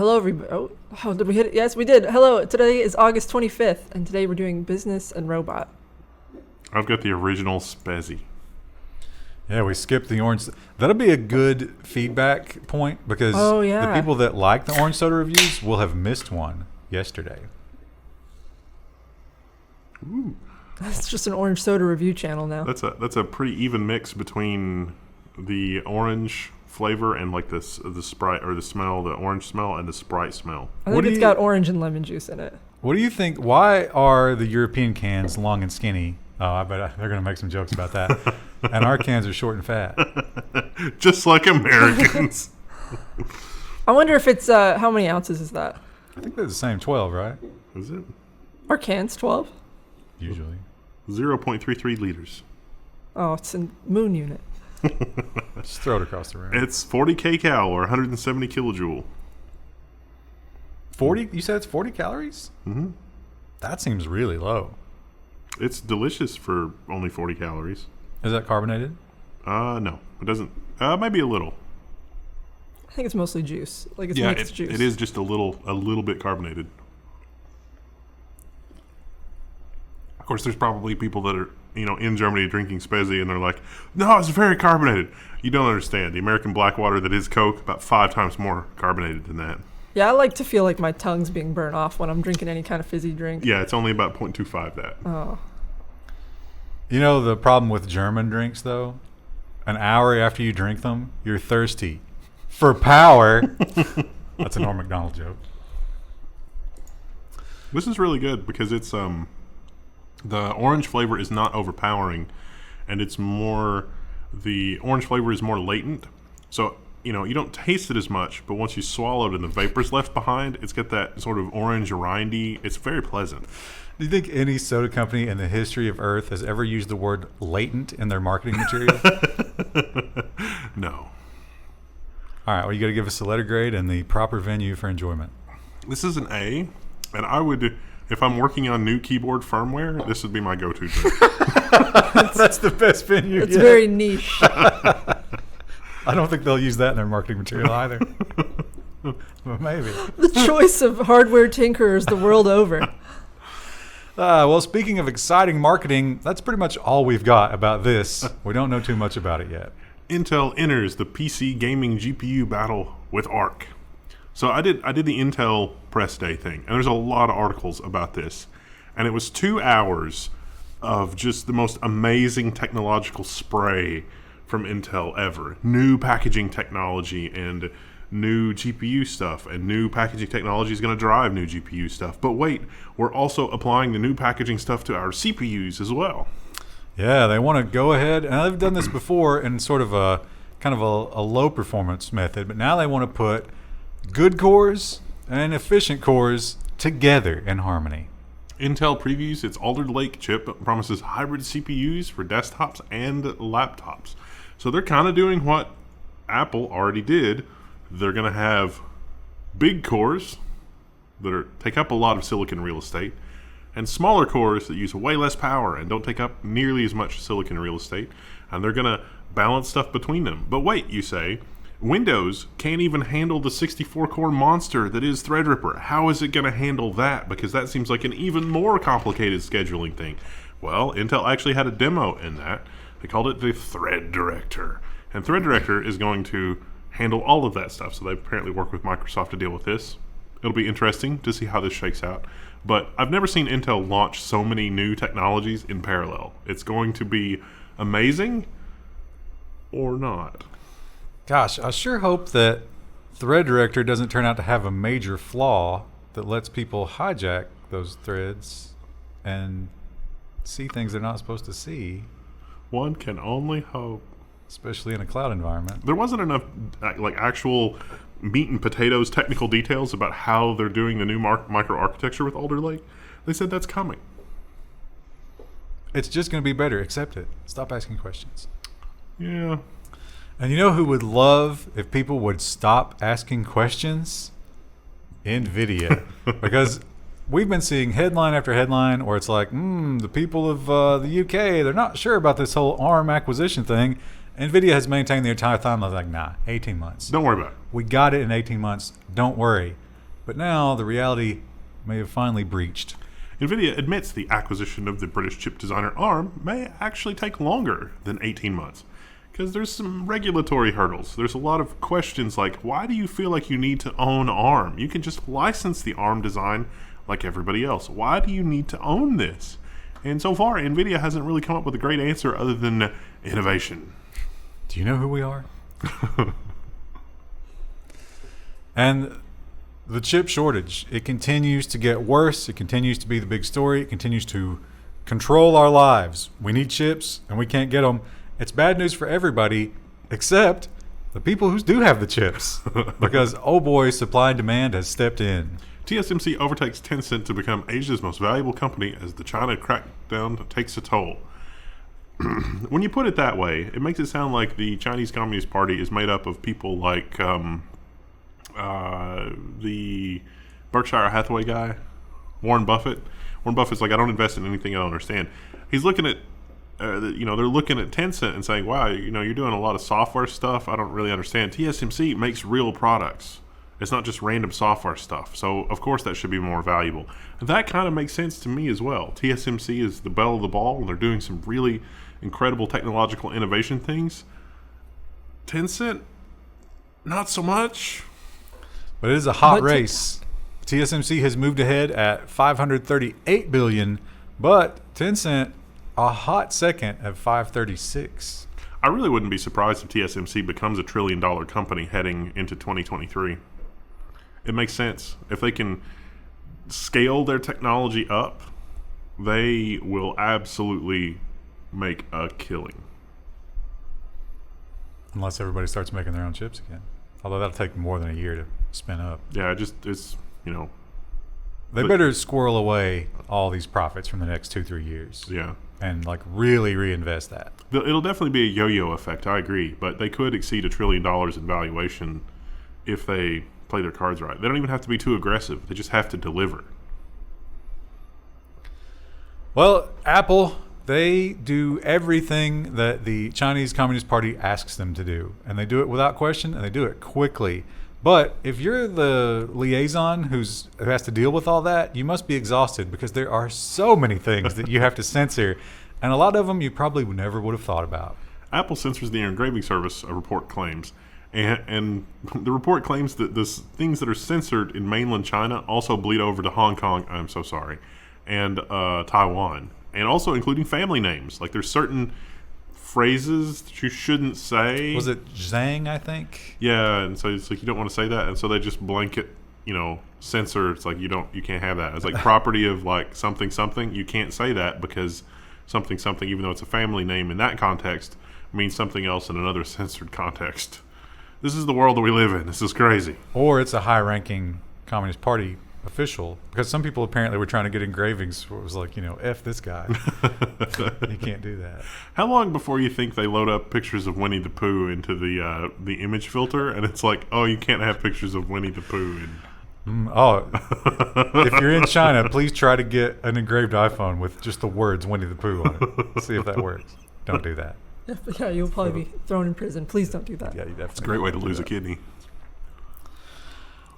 Hello, everybody. Oh, did we hit it? Yes, we did. Hello. Today is August 25th, and today we're doing business and robot. I've got the original Spezzy. Yeah, we skipped the orange. That'll be a good feedback point because the people that like the orange soda reviews will have missed one yesterday. Ooh. That's just an orange soda review channel now. That's a pretty even mix between the orange flavor and like the Sprite or the orange smell and the Sprite smell. I think it's got orange and lemon juice in it. What do you think? Why are the European cans long and skinny? Oh, I bet they're going to make some jokes about that. And our cans are short and fat. Just like Americans. I wonder if it's, how many ounces is that? I think they're the same, 12, right? Is it? Our cans 12? Usually. 0.33 liters. Oh, it's a moon unit. Just throw it across the room. It's 40 kcal or 170 kilojoule. 40? You said it's 40 calories? Mm-hmm. That seems really low. It's delicious for only 40 calories. Is that carbonated? No, it doesn't. Maybe a little. I think it's mostly juice. Like it's mixed juice. It is just a little bit carbonated. Of course, there's probably people that are, in Germany drinking Spezzy and they're like, no, it's very carbonated. You don't understand. The American black water that is Coke, about 5 times more carbonated than that. Yeah, I like to feel like my tongue's being burnt off when I'm drinking any kind of fizzy drink. Yeah, it's only about 0.25 that. Oh. You know the problem with German drinks, though? An hour after you drink them, you're thirsty. For power. That's a Norm Macdonald joke. This is really good because it's the orange flavor is not overpowering, and it's more the orange flavor is more latent. So you don't taste it as much, but once you swallow it and the vapor's left behind, it's got that sort of orange rindy. It's very pleasant. Do you think any soda company in the history of Earth has ever used the word latent in their marketing material? No. All right, well, you got to give us a letter grade and the proper venue for enjoyment. This is an A, and I would, if I'm working on new keyboard firmware, this would be my go-to drink. That's the best venue. It's very niche. I don't think they'll use that in their marketing material either. But maybe. The choice of hardware tinkerers the world over. Well, speaking of exciting marketing, that's pretty much all we've got about this. We don't know too much about it yet. Intel enters the PC gaming GPU battle with Arc. So I did the Intel press day thing, and there's a lot of articles about this. And it was 2 hours of just the most amazing technological spray from Intel ever. New packaging technology and new GPU stuff, and new packaging technology is going to drive new GPU stuff. But wait, we're also applying the new packaging stuff to our CPUs as well. Yeah, they want to go ahead, and I've done this before in sort of a kind of a low performance method, but now they want to put good cores and efficient cores together in harmony. Intel previews its Alder Lake chip that promises hybrid CPUs for desktops and laptops. So they're kind of doing what Apple already did. They're going to have big cores that take up a lot of silicon real estate, and smaller cores that use way less power and don't take up nearly as much silicon real estate, and they're going to balance stuff between them. But wait, you say, Windows can't even handle the 64-core monster that is Threadripper. How is it going to handle that? Because that seems like an even more complicated scheduling thing. Well, Intel actually had a demo in that. They called it the Thread Director. And Thread Director is going to handle all of that stuff. So they apparently work with Microsoft to deal with this. It'll be interesting to see how this shakes out. But I've never seen Intel launch so many new technologies in parallel. It's going to be amazing or not. Gosh, I sure hope that Thread Director doesn't turn out to have a major flaw that lets people hijack those threads and see things they're not supposed to see. One can only hope. Especially in a cloud environment. There wasn't enough actual meat and potatoes technical details about how they're doing the new microarchitecture with Alder Lake. They said that's coming. It's just going to be better. Accept it. Stop asking questions. Yeah. And you know who would love if people would stop asking questions? Nvidia. Because we've been seeing headline after headline where it's like, the people of the UK, they're not sure about this whole ARM acquisition thing. Nvidia has maintained the entire time. I was like, nah, 18 months. Don't worry about it. We got it in 18 months. Don't worry. But now the reality may have finally breached. Nvidia admits the acquisition of the British chip designer ARM may actually take longer than 18 months. Because there's some regulatory hurdles. There's a lot of questions like, why do you feel like you need to own ARM? You can just license the ARM design like everybody else. Why do you need to own this? And so far, Nvidia hasn't really come up with a great answer other than innovation. Do you know who we are? And the chip shortage, it continues to get worse. It continues to be the big story. It continues to control our lives. We need chips and we can't get them. It's bad news for everybody except the people who do have the chips. Because, oh boy, supply and demand has stepped in. TSMC overtakes Tencent to become Asia's most valuable company as the China crackdown takes a toll. When you put it that way, it makes it sound like the Chinese Communist Party is made up of people like the Berkshire Hathaway guy, Warren Buffett. Warren Buffett's like, I don't invest in anything I don't understand. He's looking at, they're looking at Tencent and saying, wow, you're doing a lot of software stuff I don't really understand. TSMC makes real products. It's not just random software stuff. So, of course, that should be more valuable. And that kind of makes sense to me as well. TSMC is the belle of the ball, and they're doing some really incredible technological innovation things. Tencent, not so much. But it is a hot race. TSMC has moved ahead at $538 billion, but Tencent a hot second at $536. I really wouldn't be surprised if TSMC becomes a $1 trillion company heading into 2023. It makes sense. If they can scale their technology up, they will absolutely make a killing. Unless everybody starts making their own chips again. Although that'll take more than a year to spin up. Yeah, They better squirrel away all these profits from the next 2-3 years. Yeah. And really reinvest that. It'll definitely be a yo-yo effect, I agree. But they could exceed $1 trillion in valuation if they play their cards right. They don't even have to be too aggressive. They just have to deliver. Well, Apple, they do everything that the Chinese Communist Party asks them to do. And they do it without question, and they do it quickly. But if you're the liaison who has to deal with all that, you must be exhausted because there are so many things that you have to censor. And a lot of them you probably never would have thought about. Apple censors the engraving service, a report claims. And the report claims that the things that are censored in mainland China also bleed over to Hong Kong, I'm so sorry, and Taiwan. And also including family names. Like there's certain phrases that you shouldn't say. Was it Zhang, I think? Yeah, and so it's like you don't want to say that, and so they just blanket, censor. It's like you can't have that. It's like property of like something. You can't say that because something, even though it's a family name in that context, means something else in another censored context. This is the world that we live in. This is crazy. Or it's a high-ranking Communist Party official, because some people apparently were trying to get engravings where it was like, F this guy. You can't do that. How long before you think they load up pictures of Winnie the Pooh into the image filter, and it's like, oh, you can't have pictures of Winnie the Pooh if you're in China, please try to get an engraved iPhone with just the words Winnie the Pooh on it. See if that works. Don't do that. Yeah, you'll probably be thrown in prison. Please don't do that. Yeah, you definitely. It's a great way to lose a kidney.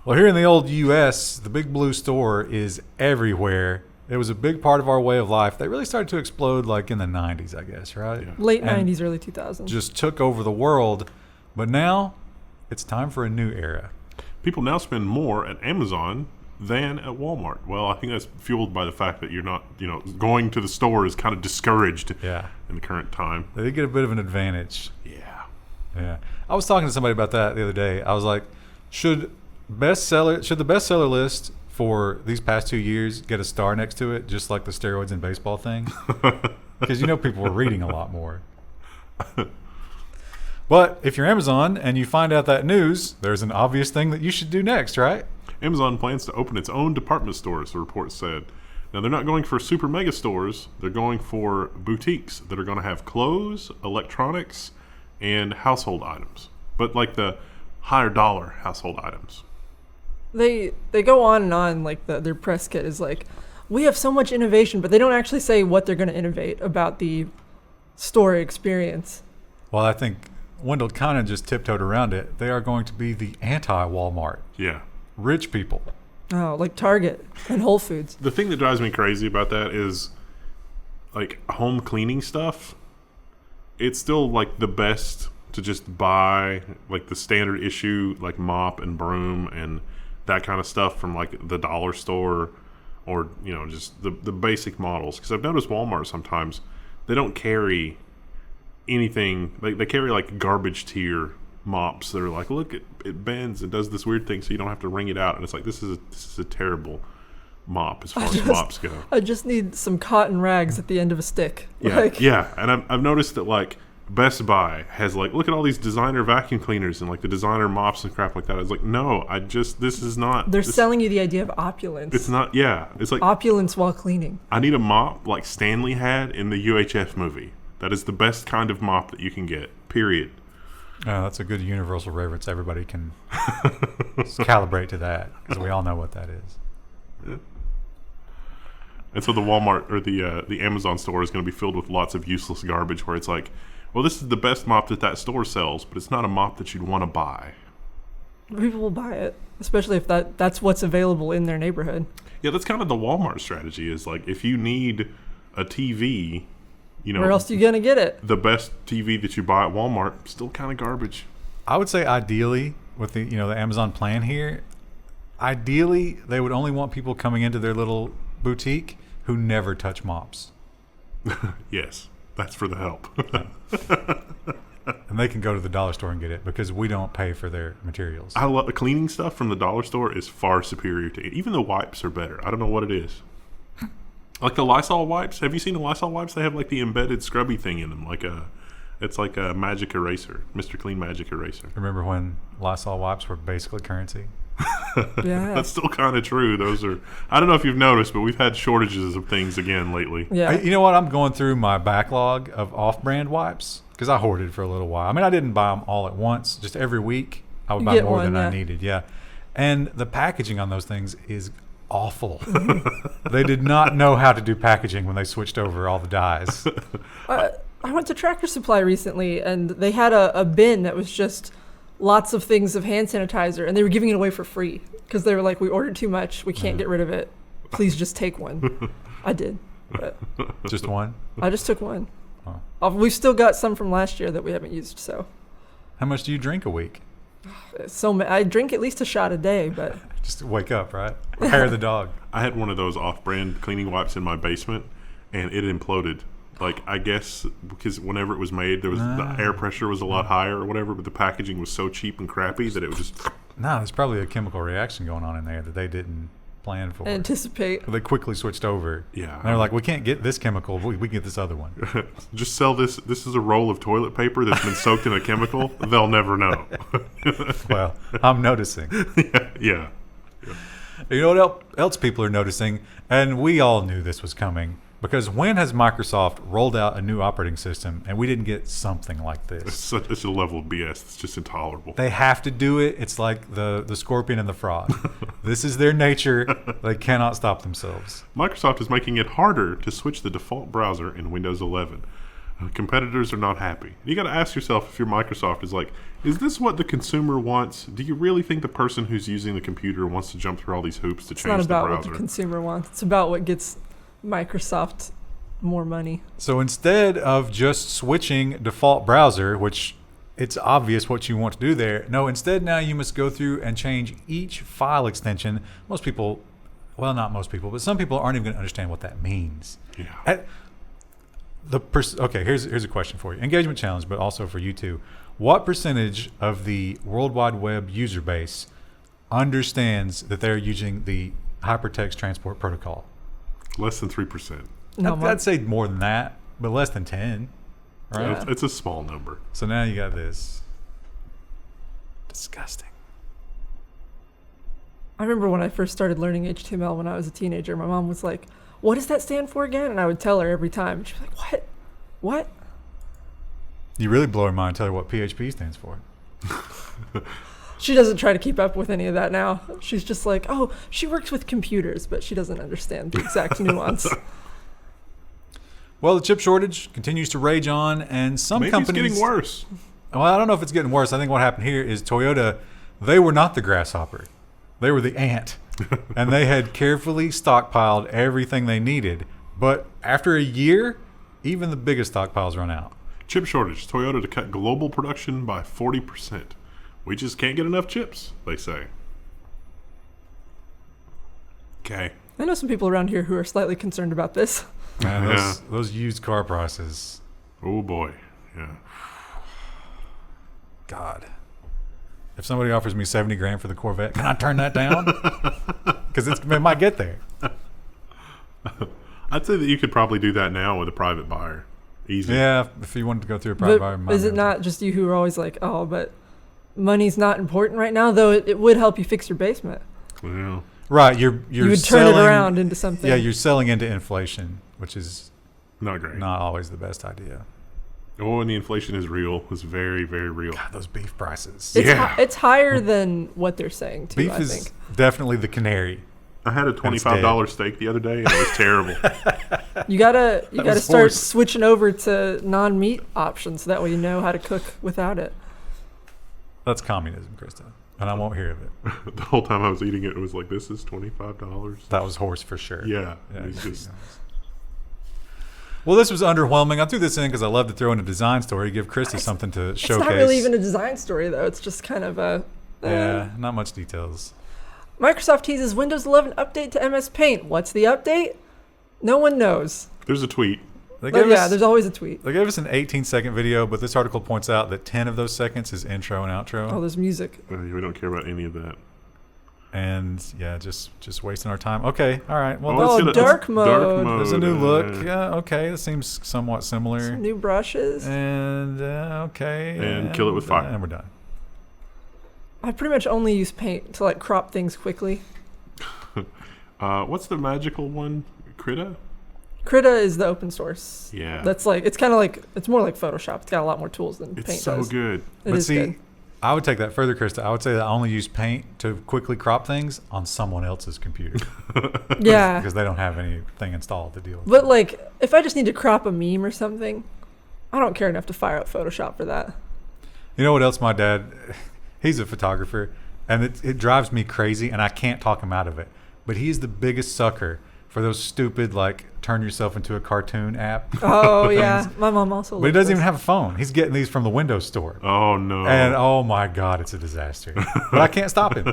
Well, here in the old U.S., the Big Blue Store is everywhere. It was a big part of our way of life. They really started to explode like in the 90s, I guess, right? Yeah. Late 90s, early 2000s. Just took over the world. But now it's time for a new era. People now spend more at Amazon than at Walmart. Well, I think that's fueled by the fact that you're not, going to the store is kind of discouraged in the current time. They get a bit of an advantage. Yeah. I was talking to somebody about that the other day. I was like, should the bestseller list for these past 2 years get a star next to it, just like the steroids in baseball thing? Because people were reading a lot more. But if you're Amazon and you find out that news, there's an obvious thing that you should do next, right? Amazon plans to open its own department stores, the report said. Now, they're not going for super mega stores. They're going for boutiques that are going to have clothes, electronics, and household items. But like the higher dollar household items. They go on and on, like their press kit is like, we have so much innovation, but they don't actually say what they're going to innovate about the store experience. Well, I think Wendell kind of just tiptoed around it. They are going to be the anti-Walmart. Yeah. Rich people. Oh, like Target and Whole Foods. The thing that drives me crazy about that is, like, home cleaning stuff. It's still, like, the best to just buy, like, the standard issue, like, mop and broom and that kind of stuff from, like, the dollar store or, you know, just the basic models. Because I've noticed Walmart sometimes, they don't carry anything. They carry, like, garbage tier mops that are like, look, it bends and does this weird thing so you don't have to wring it out. And it's like, this is a terrible mop as far as mops go. I just need some cotton rags at the end of a stick. Yeah, Like, yeah. And I've noticed that, like, Best Buy has, like, look at all these designer vacuum cleaners and, like, the designer mops and crap like that. I was like, no, this is not. they're selling you the idea of opulence. It's not, yeah. It's like, Opulence while cleaning. I need a mop like Stanley had in the UHF movie. That is the best kind of mop that you can get, period. Oh, that's a good universal reference. Everybody can calibrate to that because we all know what that is. Yeah. And so the Walmart or the Amazon store is going to be filled with lots of useless garbage where it's like, well, this is the best mop that store sells, but it's not a mop that you'd want to buy. People will buy it, especially if that's what's available in their neighborhood. Yeah, that's kind of the Walmart strategy is like, if you need a TV, you know, Where else are you going to get it? the best TV that you buy at Walmart, still kind of garbage. I would say ideally with the Amazon plan here, ideally they would only want people coming into their little boutique who never touch mops. Yes, that's for the help. And they can go to the dollar store and get it because we don't pay for their materials. I love the cleaning stuff from the dollar store is far superior to it. Even the wipes are better. I don't know what it is. Like the Lysol wipes. Have you seen the Lysol wipes? They have like the embedded scrubby thing in them. It's like a magic eraser, Mr. Clean magic eraser. Remember when Lysol wipes were basically currency? Yeah. That's still kind of true. Those are. I don't know if you've noticed, but we've had shortages of things again lately. Yeah. You know what? I'm going through my backlog of off-brand wipes because I hoarded for a little while. I mean, I didn't buy them all at once. Just every week, I would You buy get more one, than I yeah. needed. Yeah, and the packaging on those things is awful. They did not know how to do packaging when they switched over all the dyes. I went to Tractor Supply recently, and they had a bin that was just lots of things of hand sanitizer, and they were giving it away for free because they were like, we ordered too much, we can't get rid of it, please just take one. I did, but Just one. I just took one. Oh. We've still got some from last year that we haven't used, so How much do you drink a week? I drink at least a shot a day, but Just to wake up, right? Or hair the dog. I had one of those off-brand cleaning wipes in my basement, and it imploded. Like, I guess because whenever it was made, the air pressure was a lot higher or whatever, but the packaging was so cheap and crappy that it was just. No, there's probably a chemical reaction going on in there that they didn't plan for. anticipate. They quickly switched over. Yeah. And they're like, we can't get this chemical. We can get this other one. Just sell this. This is a roll of toilet paper that's been soaked in a chemical. They'll never know. Well, I'm noticing. Yeah. You know what else people are noticing? And we all knew this was coming. Because when has Microsoft rolled out a new operating system and we didn't get something like this? It's a level of BS that's just intolerable. They have to do it. It's like the scorpion and the frog. This is their nature. They cannot stop themselves. Microsoft is making it harder to switch the default browser in Windows 11. Competitors are not happy. You got to ask yourself if you're Microsoft is like, is this what the consumer wants? Do you really think the person who's using the computer wants to jump through all these hoops to It's change not the about browser? what the consumer wants. It's about what gets Microsoft more money. So instead of just switching default browser, which it's obvious what you want to do there, no, instead now you must go through and change each file extension. Most people, well, not most people, but some people aren't even going to understand what that means. Yeah. Okay, here's a question for you. Engagement challenge, but also for you too. What percentage of the World Wide Web user base understands that they're using the hypertext transport protocol? Less than 3%. No, I'd say more than that, but less than 10, right? Yeah. It's a small number. So now you got this. Disgusting. I remember when I first started learning HTML when I was a teenager, my mom was like, what does that stand for again? And I would tell her every time. She was like, what? What? You really blow her mind. Tell her what PHP stands for. She doesn't try to keep up with any of that now. She's just like, oh, she works with computers, but she doesn't understand the exact nuance. Well, the chip shortage continues to rage on, and some Maybe companies... it's getting worse. Well, I don't know if it's getting worse. I think what happened here is Toyota, they were not the grasshopper. They were the ant. and they had carefully stockpiled everything they needed. But after a year, even the biggest stockpiles run out. Chip shortage. Toyota to cut global production by 40%. We just can't get enough chips, they say. Okay. I know some people around here who are slightly concerned about this. Man, those used car prices. Oh boy. Yeah. God. If somebody offers me $70,000 for the Corvette, can I turn that down? Because it might get there. I'd say that you could probably do that now with a private buyer. Easy. Yeah, if you wanted to go through a private buyer. But is it not just you who are always like, oh, but money's not important right now, though it would help you fix your basement. Well, right, you would turn it around into something. Yeah, you're selling into inflation, which is not great. Not always the best idea. Oh, and the inflation is real. It's very, very real. God, those beef prices. It's higher than what they're saying, too, beef I is think. Definitely the canary. I had a $25 steak the other day, and it was terrible. You gotta start switching over to non-meat options, so that way you know how to cook without it. That's communism, Krista, and I won't hear of it. The whole time I was eating it, it was like, this is $25. That was horse for sure. Yeah. It's just... Well, this was underwhelming. I threw this in because I love to throw in a design story, give Krista something to showcase. It's not really even a design story, though. It's just kind of a... Yeah, not much details. Microsoft teases Windows 11 update to MS Paint. What's the update? No one knows. There's a tweet. There's always a tweet. They gave us an 18-second video, but this article points out that 10 of those seconds is intro and outro. Oh, there's music. We don't care about any of that. And yeah, just wasting our time. Okay, all right. Well, dark mode. Dark mode. There's a new look. Yeah, okay. It seems somewhat similar. Some new brushes. And okay. And kill it with fire. And we're done. I pretty much only use Paint to like crop things quickly. What's the magical one? Krita? Krita is the open source. Yeah. That's like, it's kind of like, it's more like Photoshop. It's got a lot more tools than Paint does. It's so good. But see, I would take that further, Krista. I would say that I only use Paint to quickly crop things on someone else's computer. Yeah. Because they don't have anything installed to deal with. But like, if I just need to crop a meme or something, I don't care enough to fire up Photoshop for that. You know what else my dad, he's a photographer, and it drives me crazy, and I can't talk him out of it. But he's the biggest sucker for those stupid, like, turn yourself into a cartoon app. Oh, yeah. My mom also But he doesn't even have a phone. He's getting these from the Windows store. Oh, no. And, oh, my God, it's a disaster. But I can't stop him.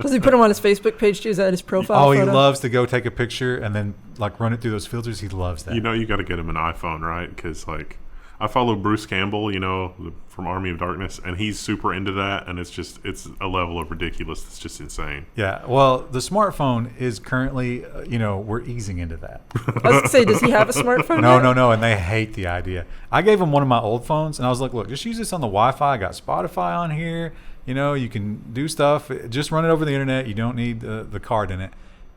Does he put them on his Facebook page, too? Is that his profile photo? He loves to go take a picture and then, like, run it through those filters. He loves that. You know, you got to get him an iPhone, right? Because, like, I follow Bruce Campbell, you know, from Army of Darkness, and he's super into that, and it's a level of ridiculous that's just insane. Yeah, well, the smartphone is currently, we're easing into that. I was going to say, does he have a smartphone? No, and they hate the idea. I gave him one of my old phones, and I was like, look, just use this on the Wi-Fi. I got Spotify on here. You know, you can do stuff. Just run it over the internet. You don't need the card in it.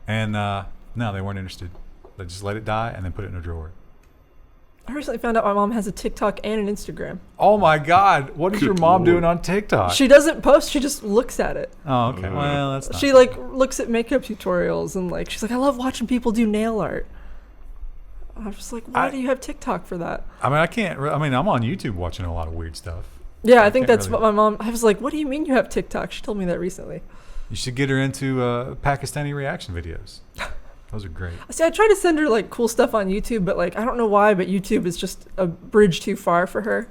And no, they weren't interested. They just let it die and then put it in a drawer. I recently found out my mom has a TikTok and an Instagram. Oh my God! What is your mom doing on TikTok? She doesn't post. She just looks at it. Oh, okay. Well, that's not She like looks at makeup tutorials and like she's like, I love watching people do nail art. I'm just like, why do you have TikTok for that? I mean, I'm on YouTube watching a lot of weird stuff. Yeah, I think that's what my mom. I was like, what do you mean you have TikTok? She told me that recently. You should get her into Pakistani reaction videos. Those are great. See, I try to send her like cool stuff on YouTube, but like I don't know why, but YouTube is just a bridge too far for her.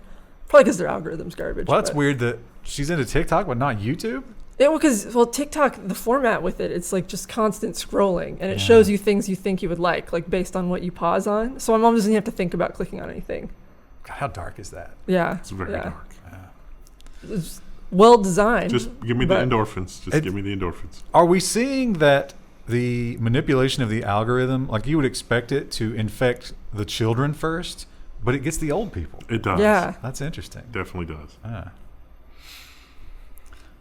Probably because their algorithm's garbage. Well, that's weird that she's into TikTok but not YouTube. Yeah, because TikTok, the format with it's like just constant scrolling, and it shows you things you think you would like based on what you pause on. So my mom doesn't have to think about clicking on anything. God, how dark is that? Yeah, it's very dark. Yeah. It's well designed. Just give me the endorphins. Give me the endorphins. Are we seeing that the manipulation of the algorithm, like you would expect it to infect the children first, but it gets the old people? It does. Yeah. That's interesting. Definitely does.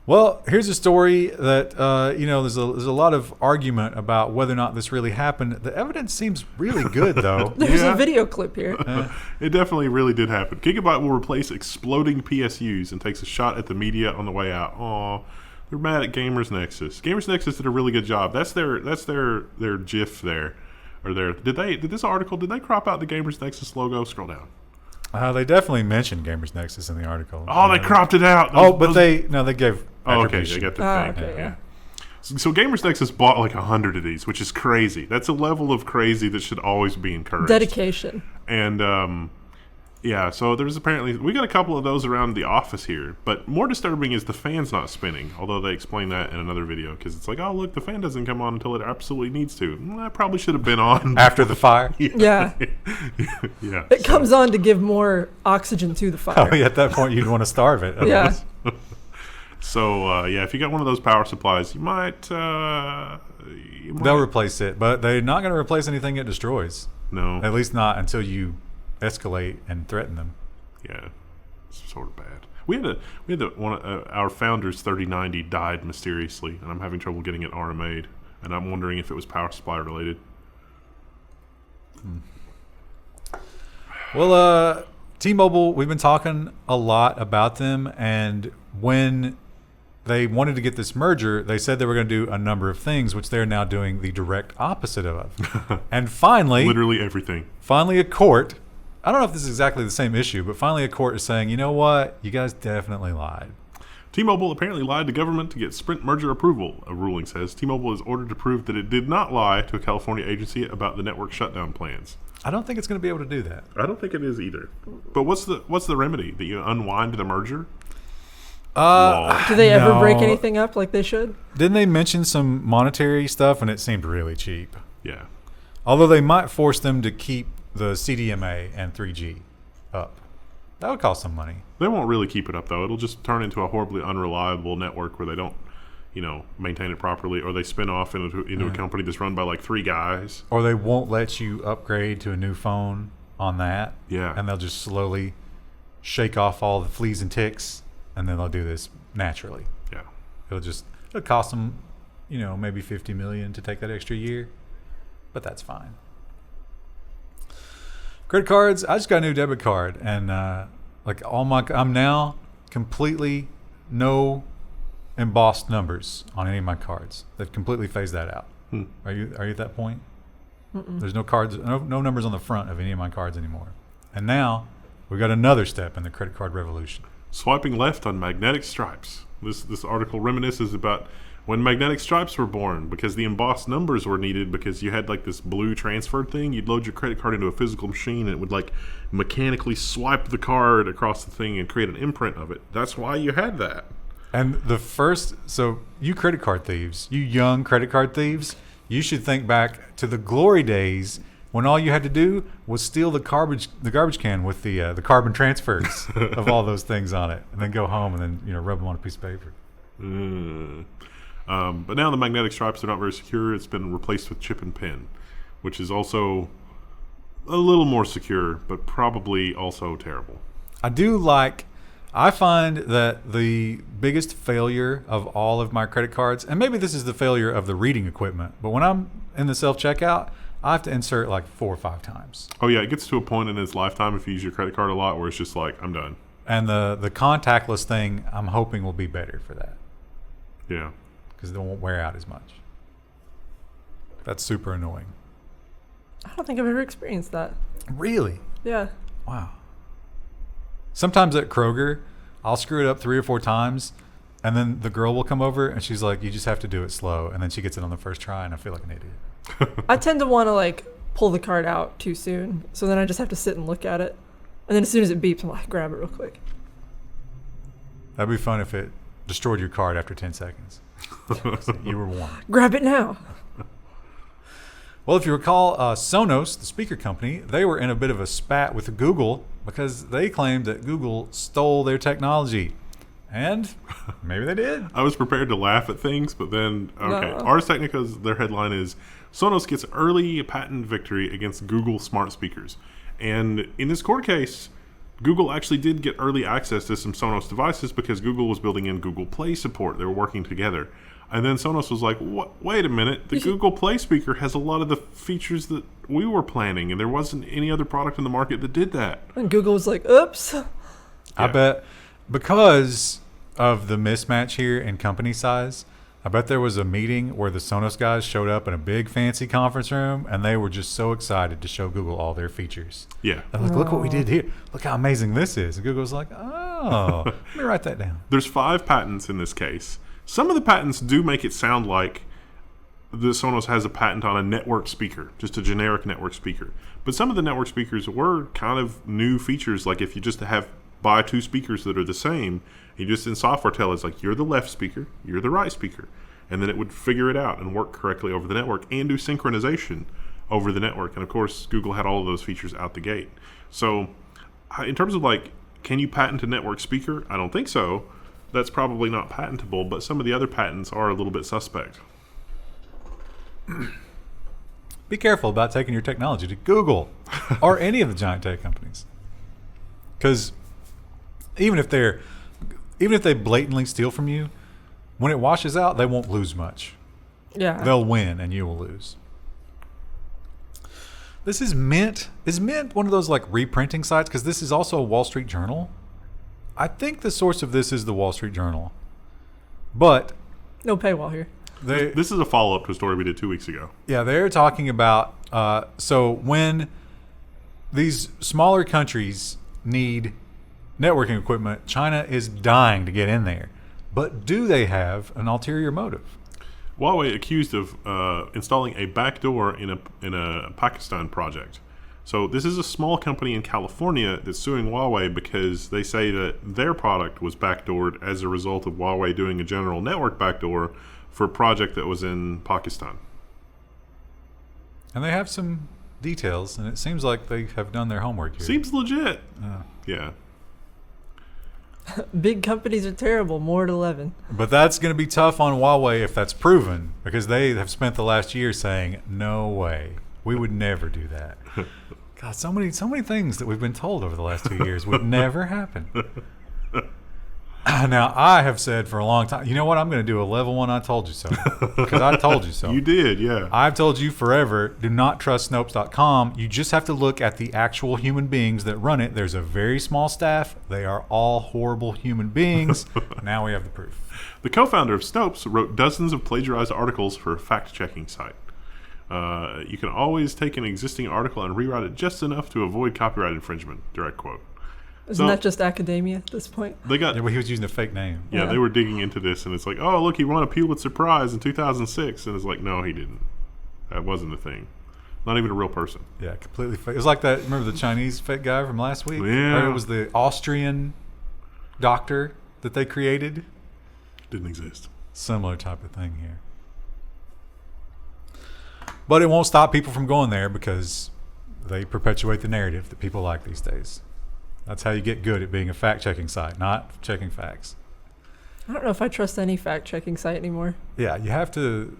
Well, here's a story that, there's a lot of argument about whether or not this really happened. The evidence seems really good, though. There's a video clip here. It definitely really did happen. Gigabyte will replace exploding PSUs and takes a shot at the media on the way out. Aw. They're mad at Gamers Nexus. Gamers Nexus did a really good job. That's their GIF there, or their. Did they crop out the Gamers Nexus logo? Scroll down. They definitely mentioned Gamers Nexus in the article. Oh, they cropped it out. They gave. Oh, okay, they got the thing. Okay, yeah. So Gamers Nexus bought like 100 of these, which is crazy. That's a level of crazy that should always be encouraged. Dedication. And yeah, so there's apparently we got a couple of those around the office here. But more disturbing is the fan's not spinning. Although they explain that in another video because it's like, oh look, the fan doesn't come on until it absolutely needs to. That probably should have been on After the fire. Yeah. Yeah. It comes on to give more oxygen to the fire. Oh, yeah, at that point, you'd want to starve it. Yeah. So yeah, if you got one of those power supplies, you might. They'll replace it, but they're not going to replace anything it destroys. No. At least not until you escalate and threaten them. Yeah, it's sort of bad. We had one our founder's 3090 died mysteriously, and I'm having trouble getting it RMA'd, and I'm wondering if it was power supply related. Well, T-Mobile, we've been talking a lot about them, and when they wanted to get this merger, they said they were going to do a number of things, which they're now doing the direct opposite of. And finally, Literally everything. finally a court, I don't know if this is exactly the same issue, but finally a court is saying, you know what, you guys definitely lied. T-Mobile apparently lied to government to get Sprint merger approval, a ruling says. T-Mobile is ordered to prove that it did not lie to a California agency about the network shutdown plans. I don't think it's going to be able to do that. I don't think it is either. But what's the remedy? That you unwind the merger? Do they ever break No. anything up like they should? Didn't they mention some monetary stuff, and it seemed really cheap? Yeah. Although they might force them to keep the CDMA and 3G up. That would cost some money. They won't really keep it up, though. It'll just turn into a horribly unreliable network where they don't, maintain it properly, or they spin off into a company that's run by like 3 guys. Or they won't let you upgrade to a new phone on that. Yeah. And they'll just slowly shake off all the fleas and ticks, and then they'll do this naturally. Yeah. It'll cost them, maybe $50 million to take that extra year, but that's fine. Credit cards, I just got a new debit card, and I'm now completely no embossed numbers on any of my cards. They've completely phased that out. Are you at that point? Mm-mm. There's no cards, no numbers on the front of any of my cards anymore. And now we got another step in the credit card revolution. Swiping left on magnetic stripes. This article reminisces about when magnetic stripes were born, because the embossed numbers were needed because you had like this blue transfer thing. You'd load your credit card into a physical machine and it would like mechanically swipe the card across the thing and create an imprint of it. That's why you had that. And so you credit card thieves, you young credit card thieves, you should think back to the glory days when all you had to do was steal the garbage can with the carbon transfers of all those things on it, and then go home and then rub them on a piece of paper. But now the magnetic stripes are not very secure. It's been replaced with chip and pin, which is also a little more secure, but probably also terrible. I find that the biggest failure of all of my credit cards, and maybe this is the failure of the reading equipment, but when I'm in the self-checkout, I have to insert like 4 or 5 times. Oh yeah, it gets to a point in its lifetime if you use your credit card a lot where it's just like, I'm done. And the contactless thing, I'm hoping will be better for that. Yeah. Because it won't wear out as much. That's super annoying. I don't think I've ever experienced that. Really? Yeah. Wow. Sometimes at Kroger, I'll screw it up 3 or 4 times, and then the girl will come over and she's like, you just have to do it slow. And then she gets it on the first try, and I feel like an idiot. I tend to want to pull the card out too soon, so then I just have to sit and look at it. And then as soon as it beeps, I'm like, grab it real quick. That'd be fun if it destroyed your card after 10 seconds. You were warned. Grab it now. Well, if you recall, Sonos, the speaker company, they were in a bit of a spat with Google because they claimed that Google stole their technology. And maybe they did. I was prepared to laugh at things, but then, okay. No. Ars Technica's, their headline is, Sonos gets early patent victory against Google smart speakers. And in this court case, Google actually did get early access to some Sonos devices because Google was building in Google Play support. They were working together. And then Sonos was like, "What? Wait a minute. The Google Play speaker has a lot of the features that we were planning, and there wasn't any other product in the market that did that." And Google was like, oops. I bet because of the mismatch here in company size, I bet there was a meeting where the Sonos guys showed up in a big fancy conference room, and they were just so excited to show Google all their features. Yeah. They're like, look what we did here. Look how amazing this is. And Google was like, oh, let me write that down. There's 5 patents in this case. Some of the patents do make it sound like the Sonos has a patent on a network speaker, just a generic network speaker. But some of the network speakers were kind of new features, like if you just buy two speakers that are the same, you just in software tell it's like you're the left speaker, you're the right speaker, and then it would figure it out and work correctly over the network and do synchronization over the network. And of course, Google had all of those features out the gate. So in terms of like, can you patent a network speaker? I don't think so. That's probably not patentable, but some of the other patents are a little bit suspect. Be careful about taking your technology to Google or any of the giant tech companies, because even if they blatantly steal from you, when it washes out, they won't lose much. Yeah, They'll win and you will lose. This is Mint. Is Mint one of those like reprinting sites? Because this is also a Wall Street Journal. I think the source of this is the Wall Street Journal, but no paywall here. This is a follow-up to a story we did 2 weeks ago. Yeah, they're talking about so when these smaller countries need networking equipment, China is dying to get in there. But do they have an ulterior motive? Huawei accused of installing a backdoor in a Pakistan project. So this is a small company in California that's suing Huawei because they say that their product was backdoored as a result of Huawei doing a general network backdoor for a project that was in Pakistan. And they have some details, and it seems like they have done their homework here. Seems legit. Yeah. Big companies are terrible. More at 11. But that's going to be tough on Huawei if that's proven, because they have spent the last year saying, no way, we would never do that. God, so many things that we've been told over the last 2 years would never happen. Now, I have said for a long time, you know what? I'm going to do a level 1 I told you so. Because I told you so. You did, yeah. I've told you forever, do not trust Snopes.com. You just have to look at the actual human beings that run it. There's a very small staff. They are all horrible human beings. Now we have the proof. The co-founder of Snopes wrote dozens of plagiarized articles for a fact-checking site. You can always take an existing article and rewrite it just enough to avoid copyright infringement. Direct quote. Isn't that just academia at this point? They got. Yeah, but he was using a fake name. Yeah, they were digging into this, and it's like, oh, look, he won a Pulitzer Prize in 2006, and it's like, no, he didn't. That wasn't a thing. Not even a real person. Yeah, completely fake. It was like that. Remember the Chinese fake guy from last week? Yeah. Or it was the Austrian doctor that they created. Didn't exist. Similar type of thing here. But it won't stop people from going there because they perpetuate the narrative that people like these days. That's how you get good at being a fact-checking site, not checking facts. I don't know if I trust any fact-checking site anymore. Yeah, you have to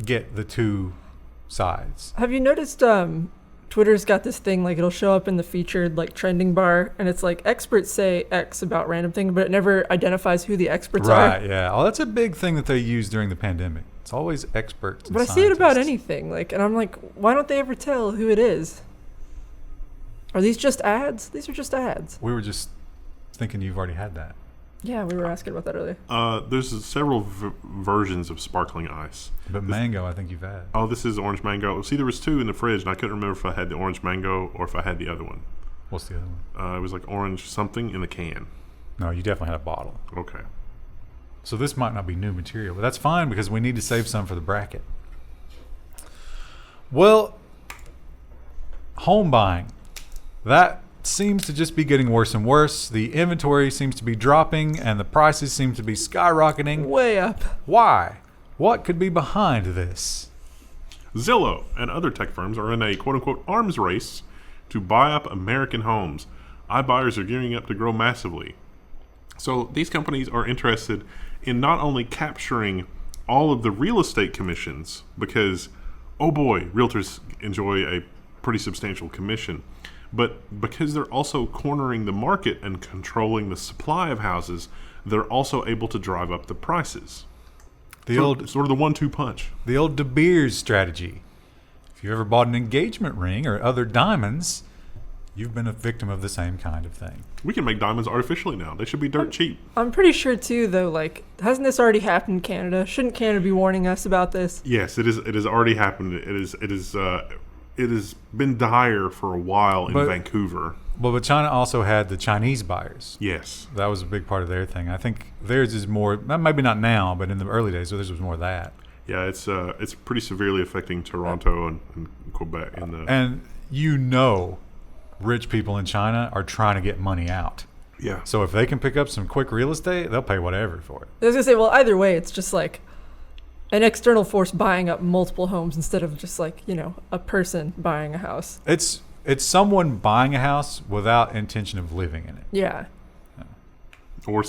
get the two sides. Have you noticed Twitter's got this thing, like it'll show up in the featured like trending bar, and it's like experts say X about random thing, but it never identifies who the experts are. Right, yeah. Oh, that's a big thing that they use during the pandemic. It's always experts and But I see it about scientists. anything, like, and I'm like, why don't they ever tell who it is? Are these just ads? These are just ads. We were just thinking you've already had that. Yeah, we were asking about that earlier. There's several versions of sparkling ice. But mango, I think you've had. Oh, this is orange mango. See, there was two in the fridge, and I couldn't remember if I had the orange mango or if I had the other one. What's the other one? It was like orange something in the can. No, you definitely had a bottle. Okay. So this might not be new material, but that's fine because we need to save some for the bracket. Well, home buying. That seems to just be getting worse and worse. The inventory seems to be dropping and the prices seem to be skyrocketing. Way up. Why? What could be behind this? Zillow and other tech firms are in a quote-unquote arms race to buy up American homes. iBuyers are gearing up to grow massively. So these companies are interested in not only capturing all of the real estate commissions, because, oh boy, realtors enjoy a pretty substantial commission, but because they're also cornering the market and controlling the supply of houses, they're also able to drive up the prices. The sort old of the 1-2 punch. The old De Beers strategy. If you've ever bought an engagement ring or other diamonds, you've been a victim of the same kind of thing. We can make diamonds artificially now. They should be dirt cheap. I'm pretty sure too, though. Like, hasn't this already happened in Canada? Shouldn't Canada be warning us about this? Yes, it is. It has already happened. It has been dire for a while in Vancouver. Well, but China also had the Chinese buyers. Yes. That was a big part of their thing. I think theirs is more, maybe not now, but in the early days, theirs was more that. Yeah, it's pretty severely affecting Toronto and Quebec. And rich people in China are trying to get money out. Yeah. So if they can pick up some quick real estate, they'll pay whatever for it. I was gonna say, well, either way, it's just like an external force buying up multiple homes instead of just like, a person buying a house. It's someone buying a house without intention of living in it. Yeah. Or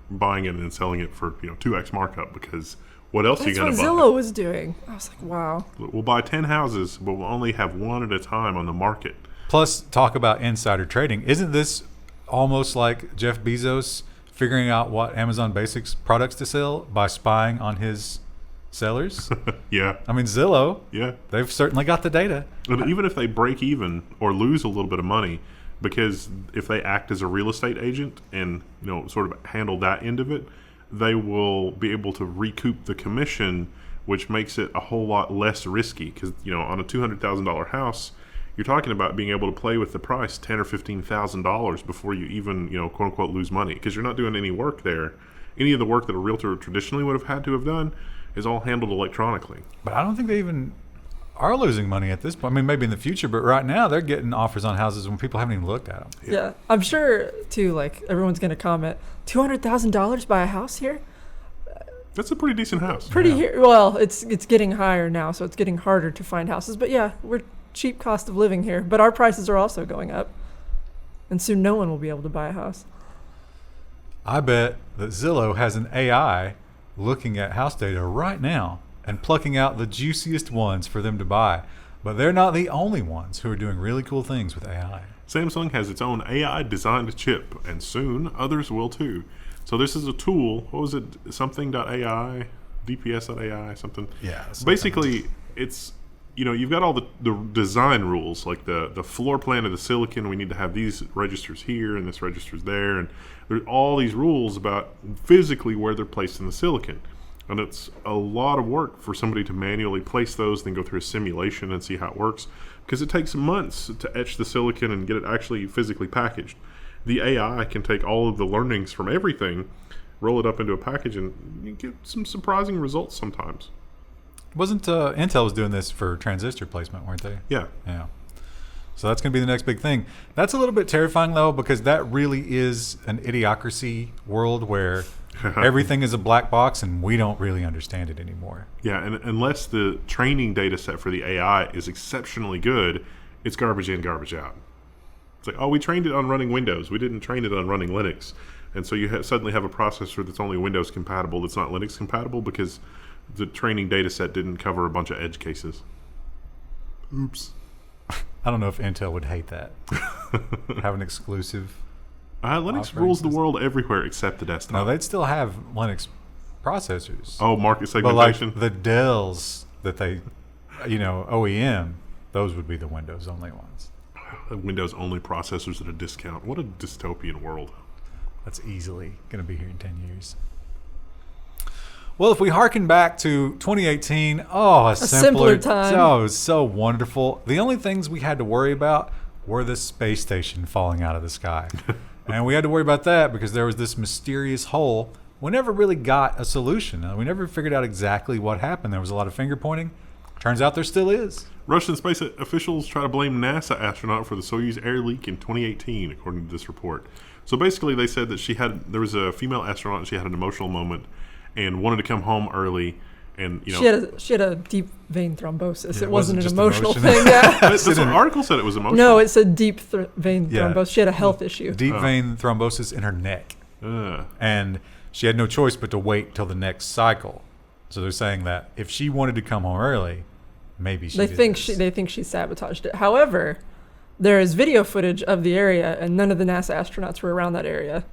buying it and selling it for 2x markup, because what else are you going to buy? That's what Zillow was doing. I was like, wow. We'll buy 10 houses, but we'll only have one at a time on the market. Plus, talk about insider trading. Isn't this almost like Jeff Bezos figuring out what Amazon Basics products to sell by spying on his sellers? Yeah. I mean, Zillow, yeah, they've certainly got the data. And even if they break even or lose a little bit of money, because if they act as a real estate agent and sort of handle that end of it, they will be able to recoup the commission, which makes it a whole lot less risky. Because on a $200,000 house, you're talking about being able to play with the price $10,000 or $15,000 before you even quote unquote lose money, because you're not doing any work there. Any of the work that a realtor traditionally would have had to have done is all handled electronically. But I don't think they even are losing money at this point. I mean, maybe in the future, but right now they're getting offers on houses when people haven't even looked at them. Yeah. I'm sure, too, like, everyone's going to comment, $200,000 buy a house here? That's a pretty decent house. Well, it's getting higher now, so it's getting harder to find houses. But yeah, we're cheap cost of living here. But our prices are also going up. And soon no one will be able to buy a house. I bet that Zillow has an AI looking at house data right now and plucking out the juiciest ones for them to buy. But they're not the only ones who are doing really cool things with AI. Samsung has its own AI designed chip, and soon others will too. So this is a tool. What was it? Something.ai, DPS.ai, something. Yeah. Something. Basically, it's, you've got all the design rules, like the floor plan of the silicon. We need to have these registers here and this register's there. And there's all these rules about physically where they're placed in the silicon. And it's a lot of work for somebody to manually place those, then go through a simulation and see how it works, because it takes months to etch the silicon and get it actually physically packaged. The AI can take all of the learnings from everything, roll it up into a package, and you get some surprising results sometimes. Wasn't Intel was doing this for transistor placement, weren't they? Yeah. Yeah. So that's going to be the next big thing. That's a little bit terrifying, though, because that really is an idiocracy world where everything is a black box and we don't really understand it anymore. Yeah, and unless the training data set for the AI is exceptionally good, it's garbage in, garbage out. It's like, oh, we trained it on running Windows. We didn't train it on running Linux. And so you suddenly have a processor that's only Windows compatible, that's not Linux compatible, because the training data set didn't cover a bunch of edge cases. Oops. I don't know if Intel would hate that. Have an exclusive. Linux rules the world everywhere except the desktop. No, they'd still have Linux processors. Oh, market But segmentation. like the Dells that they, OEM, those would be the Windows only ones. Windows only processors at a discount. What a dystopian world. That's easily going to be here in 10 years. Well, if we harken back to 2018, a simpler time. Oh, it was so wonderful. The only things we had to worry about were the space station falling out of the sky. And we had to worry about that because there was this mysterious hole. We never really got a solution. We never figured out exactly what happened. There was a lot of finger pointing. Turns out there still is. Russian space officials try to blame NASA astronaut for the Soyuz air leak in 2018, according to this report. So basically, they said that there was a female astronaut and she had an emotional moment and wanted to come home early. And she had a deep vein thrombosis. Yeah, it wasn't an just emotional emotion. thing. Yeah. That's what the article said. It was emotional. No, it said deep vein Yeah. thrombosis. She had a health issue. Deep vein thrombosis in her neck. And she had no choice but to wait till the next cycle. So they're saying that if she wanted to come home early, maybe They think she sabotaged it. However, there is video footage of the area, and none of the NASA astronauts were around that area.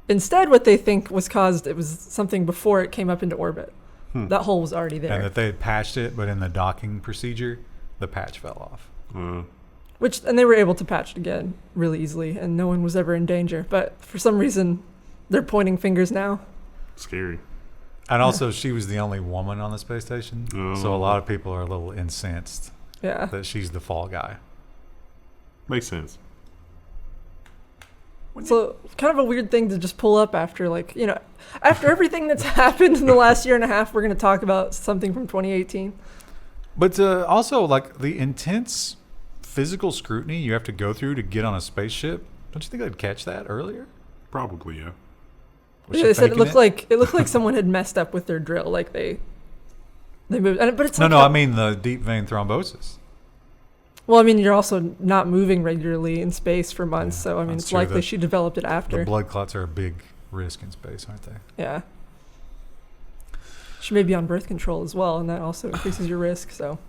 Instead, what they think was caused, it was something before it came up into orbit. That hole was already there. And that they had patched it, but in the docking procedure, the patch fell off. And they were able to patch it again really easily, and no one was ever in danger. But for some reason, they're pointing fingers now. Scary. And also, she was the only woman on the space station. So a lot of people are a little incensed Yeah. that she's the fall guy. Makes sense. So kind of a weird thing to just pull up after, like, after everything that's happened in the last year and a half, we're going to talk about something from 2018. But also, like, the intense physical scrutiny you have to go through to get on a spaceship. Don't you think they'd catch that earlier? Probably, yeah. Was Yeah, she they said it faking looked like someone had messed up with their drill, like they moved. But it's No, like no, I mean the deep vein thrombosis. Well, I mean, you're also not moving regularly in space for months, Yeah, so I mean, that's it's true. likely she developed it after. The blood clots are a big risk in space, aren't they? Yeah. She may be on birth control as well, and that also increases your risk. So.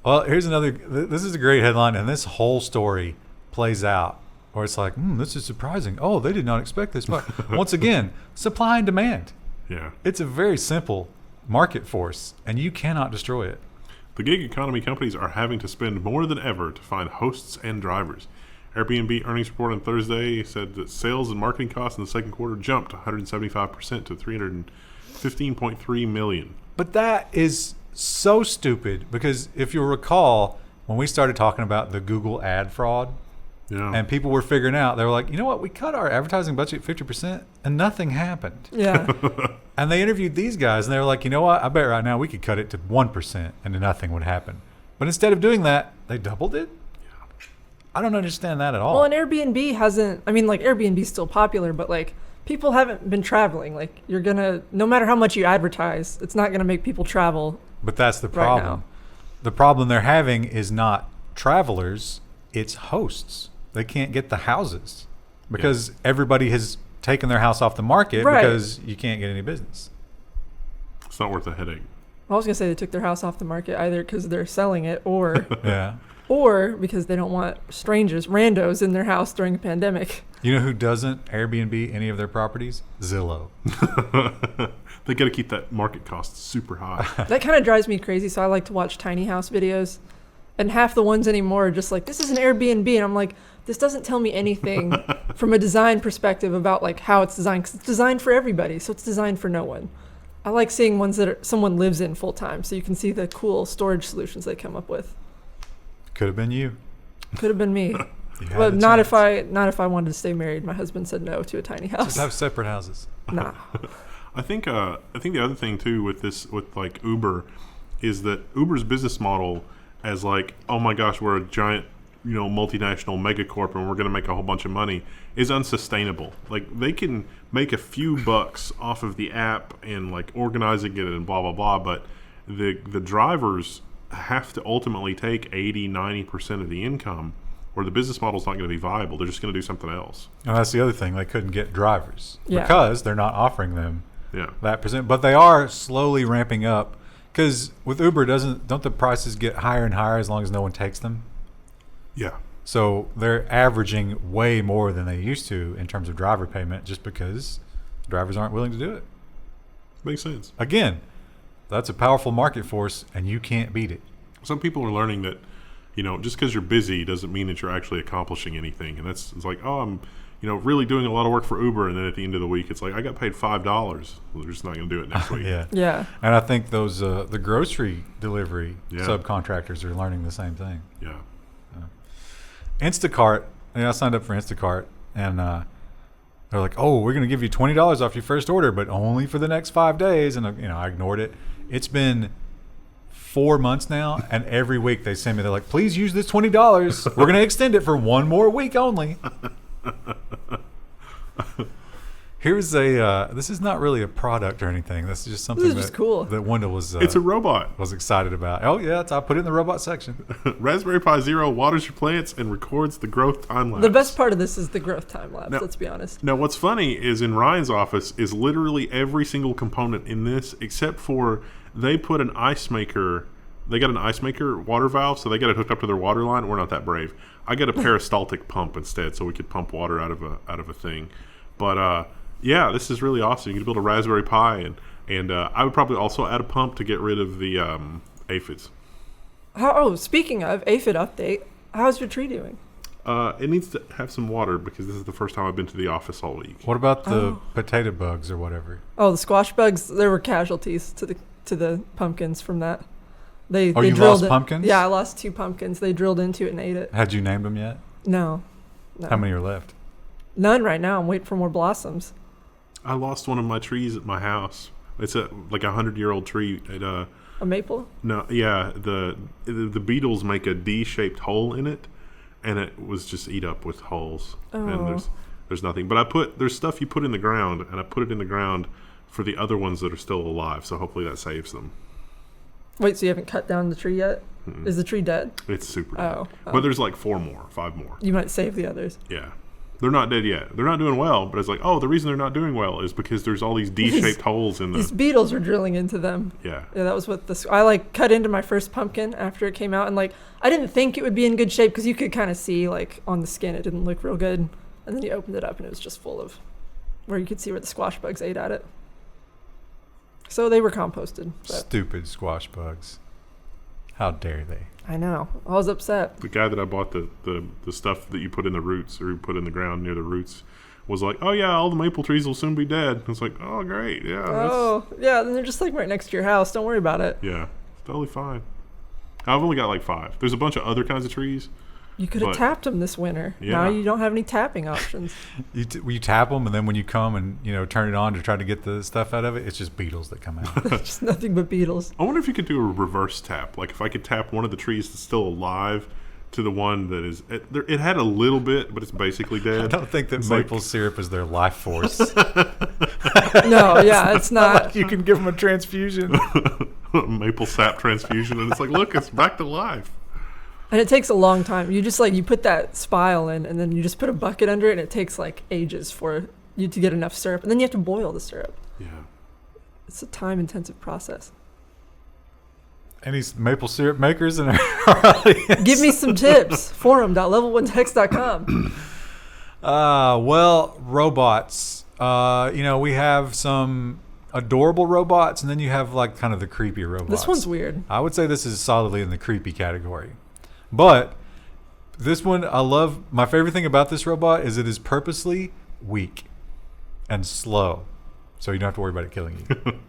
Well, here's another. This is a great headline, and this whole story plays out, or it's like, this is surprising. Oh, they did not expect this. But once again, supply and demand. Yeah. It's a very simple market force, and you cannot destroy it. The gig economy companies are having to spend more than ever to find hosts and drivers. Airbnb earnings report on Thursday said that sales and marketing costs in the second quarter jumped 175% to $315.3 million. But that is so stupid because if you'll recall, when we started talking about the Google ad fraud, Yeah. and people were figuring out, they were like, you know what, we cut our advertising budget 50% and nothing happened. Yeah. And they interviewed these guys and they were like, you know what, I bet right now we could cut it to 1% and nothing would happen. But instead of doing that, they doubled it? I don't understand that at all. Well, and Airbnb hasn't, I mean, like, Airbnb's still popular, but, like, people haven't been traveling. Like, you're going to, no matter how much you advertise, it's not going to make people travel. But that's the right problem. now. The problem they're having is not travelers, it's hosts. They can't get the houses because everybody has taken their house off the market because you can't get any business. It's not worth the headache. I was going to say they took their house off the market either because they're selling it or Yeah. or because they don't want strangers, randos in their house during a pandemic. You know who doesn't Airbnb any of their properties? Zillow. They got to keep that market cost super high. That kind of drives me crazy, so I like to watch tiny house videos. And half the ones anymore are just like, this is an Airbnb. And I'm like, this doesn't tell me anything from a design perspective about like how it's designed. 'Cause it's designed for everybody, so it's designed for no one. I like seeing ones that someone lives in full time, so you can see the cool storage solutions they come up with. Could have been you. Could have been me, You had but the not chance. if I wanted to stay married. My husband said no to a tiny house. Just have separate houses. Nah. I think the other thing too with like Uber is that Uber's business model as like, oh my gosh, we're a giant, multinational megacorp and we're going to make a whole bunch of money is unsustainable. Like they can make a few bucks off of the app and like organizing it and blah blah blah, but the drivers have to ultimately take 80-90% of the income, or the business model's not going to be viable. They're just going to do something else. And that's the other thing. They couldn't get drivers Yeah. because they're not offering them Yeah. that percent. But they are slowly ramping up because with Uber, don't the prices get higher and higher as long as no one takes them? Yeah. So they're averaging way more than they used to in terms of driver payment just because drivers aren't willing to do it. Makes sense. Again, that's a powerful market force and you can't beat it. Some people are learning that, just because you're busy doesn't mean that you're actually accomplishing anything. And it's like, oh, I'm, really doing a lot of work for Uber. And then at the end of the week, it's like, I got paid $5. Well, they're just not going to do it next week. Yeah. Yeah. And I think those the grocery delivery Yeah. subcontractors are learning the same thing. Yeah. Instacart, I signed up for Instacart, and they're like, "Oh, we're going to give you $20 off your first order, but only for the next 5 days." And I ignored it. It's been 4 months now, and every week they send me, they're like, "Please use this $20. We're going to extend it for 1 more week only." Here's this is not really a product or anything. This is just something This is just cool. that Wendell was It's a robot. was excited about. Oh yeah, I put it in the robot section. Raspberry Pi Zero waters your plants and records the growth time lapse. The best part of this is the growth time lapse, No. let's be honest. Now, what's funny is in Ryan's office is literally every single component in this, except for they put an ice maker. They got an ice maker water valve, so they got it hooked up to their water line. We're not that brave. I got a peristaltic pump instead, so we could pump water out of a thing. But yeah, this is really awesome. You can build a Raspberry Pi, and I would probably also add a pump to get rid of the aphids. Speaking of aphid update, how's your tree doing? It needs to have some water because this is the first time I've been to the office all week. What about the potato bugs or whatever? Oh, the squash bugs, there were casualties to the pumpkins from that. They you drilled lost it. pumpkins? Yeah, I lost 2 pumpkins. They drilled into it and ate it. Had you named them yet? No. How many are left? None right now. I'm waiting for more blossoms. I lost one of my trees at my house. It's like 100-year-old tree. A maple? No, yeah. The beetles make a D-shaped hole in it, and it was just eat up with holes. Oh. And there's nothing. But there's stuff you put in the ground, and I put it in the ground for the other ones that are still alive. So hopefully that saves them. Wait, so you haven't cut down the tree yet? Mm-mm. Is the tree dead? It's super dead. Oh. But there's like 5 more. You might save the others. Yeah. They're not dead yet. They're not doing well, but it's like, oh, the reason they're not doing well is because there's all these D-shaped holes in These the... beetles were drilling into them. Yeah. Yeah, that was what I like cut into my first pumpkin after it came out, and like I didn't think it would be in good shape because you could kind of see like on the skin it didn't look real good, and then you opened it up and it was just full of where you could see where the squash bugs ate at it. So they were composted. But Stupid squash bugs. How dare they? I know. I was upset. The guy that I bought the stuff that you put in the roots or you put in the ground near the roots was like, oh yeah, all the maple trees will soon be dead. It's like, oh great, yeah. Oh yeah, then they're just like right next to your house. Don't worry about it. Yeah, it's totally fine. I've only got like 5. There's a bunch of other kinds of trees. You could have tapped them this winter. Yeah. Now you don't have any tapping options. You tap them, and then when you come and turn it on to try to get the stuff out of it, it's just beetles that come out. Just nothing but beetles. I wonder if you could do a reverse tap. Like if I could tap one of the trees that's still alive to the one that is... It had a little bit, but it's basically dead. I don't think that maple syrup is their life force. No, yeah, it's not. Like you can give them a transfusion. Maple sap transfusion, and it's like, look, it's back to life. And it takes a long time. You just you put that spile in, and then you just put a bucket under it, and it takes like ages for you to get enough syrup. And then you have to boil the syrup. Yeah. It's a time-intensive process. Any maple syrup makers in our audience? Give me some tips. Forum.level1text.com. Well, robots. We have some adorable robots, and then you have like kind of the creepy robots. This one's weird. I would say this is solidly in the creepy category. But this one, I love. My favorite thing about this robot is it is purposely weak and slow. So you don't have to worry about it killing you.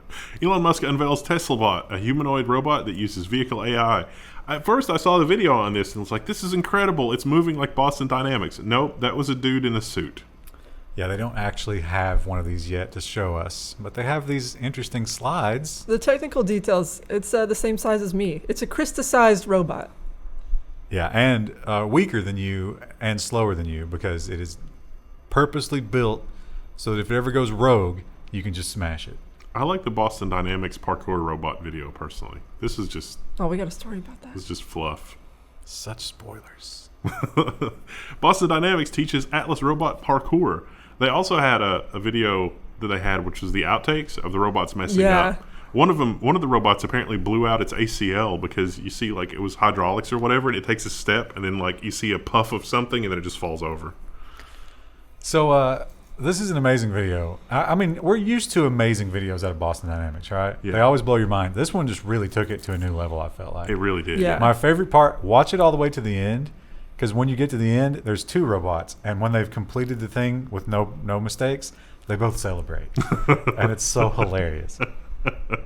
Elon Musk unveils TeslaBot, a humanoid robot that uses vehicle AI. At first, I saw the video on this and was like, this is incredible. It's moving like Boston Dynamics. Nope, that was a dude in a suit. Yeah, they don't actually have one of these yet to show us, but they have these interesting slides. The technical details, it's the same size as me. It's a Krista-sized robot. Yeah, and weaker than you and slower than you because it is purposely built so that if it ever goes rogue, you can just smash it. I like the Boston Dynamics parkour robot video personally. This is just... Oh, we got a story about that. It's just fluff. Such spoilers. Boston Dynamics teaches Atlas robot parkour. They also had a video that they had, which was the outtakes of the robots messing up. One of the robots apparently blew out its ACL because you see like it was hydraulics or whatever, and it takes a step, and then like you see a puff of something, and then it just falls over. So this is an amazing video. I mean, we're used to amazing videos out of Boston Dynamics, right? Yeah. They always blow your mind. This one just really took it to a new level, I felt like. It really did. Yeah. My favorite part, watch it all the way to the end, because when you get to the end, there's 2 robots, and when they've completed the thing with no mistakes, they both celebrate. And it's so hilarious.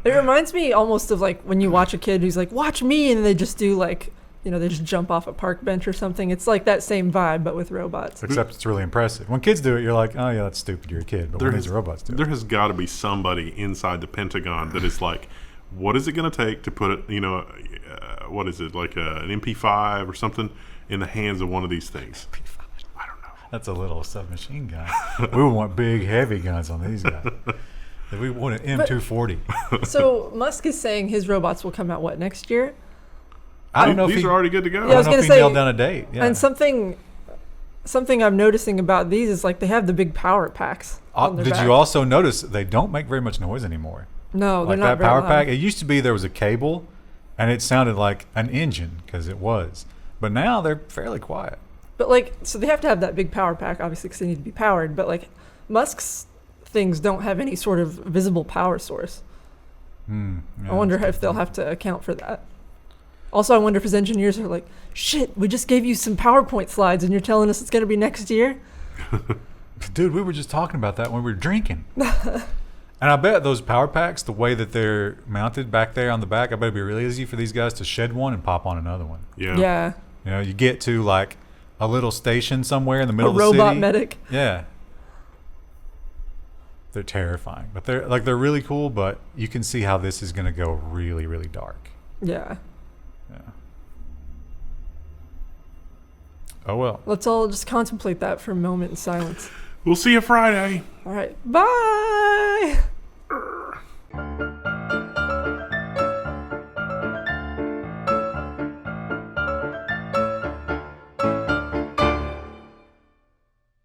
It reminds me almost of like when you watch a kid who's like, watch me, and they just do like, they just jump off a park bench or something. It's like that same vibe, but with robots. Except it's really impressive. When kids do it, you're like, oh yeah, that's stupid, you're a kid. But when these robots do it. There has got to be somebody inside the Pentagon that is like, what is it going to take to put it, what is it, like an MP5 or something in the hands of one of these things? I don't know. That's a little submachine gun. We would want big, heavy guns on these guys. We want an M240. So Musk is saying his robots will come out, next year? I don't know if these are already good to go. Yeah, I was I don't know gonna if he say- nailed down a date. Yeah. And something I'm noticing about these is like they have the big power packs. on their Did back. you also notice they don't make very much noise anymore? No, they're Like not that very power loud. pack, it used to be there was a cable, and it sounded like an engine because it was. But now they're fairly quiet. But so they have to have that big power pack, obviously, because they need to be powered. But like Musk's things don't have any sort of visible power source. Yeah, I wonder that's if they'll have to account for that. Also, I wonder if his engineers are like, shit, we just gave you some PowerPoint slides and you're telling us it's going to be next year? Dude, we were just talking about that when we were drinking. And I bet those power packs, the way that they're mounted back there on the back, I bet it'd be really easy for these guys to shed one and pop on another one. Yeah. Yeah. You get to like a little station somewhere in the middle A of the city. robot medic. Yeah. They're terrifying, but they're really cool. But you can see how this is going to go really, really dark. Yeah. Yeah. Oh well. Let's all just contemplate that for a moment in silence. We'll see you Friday. All right. Bye.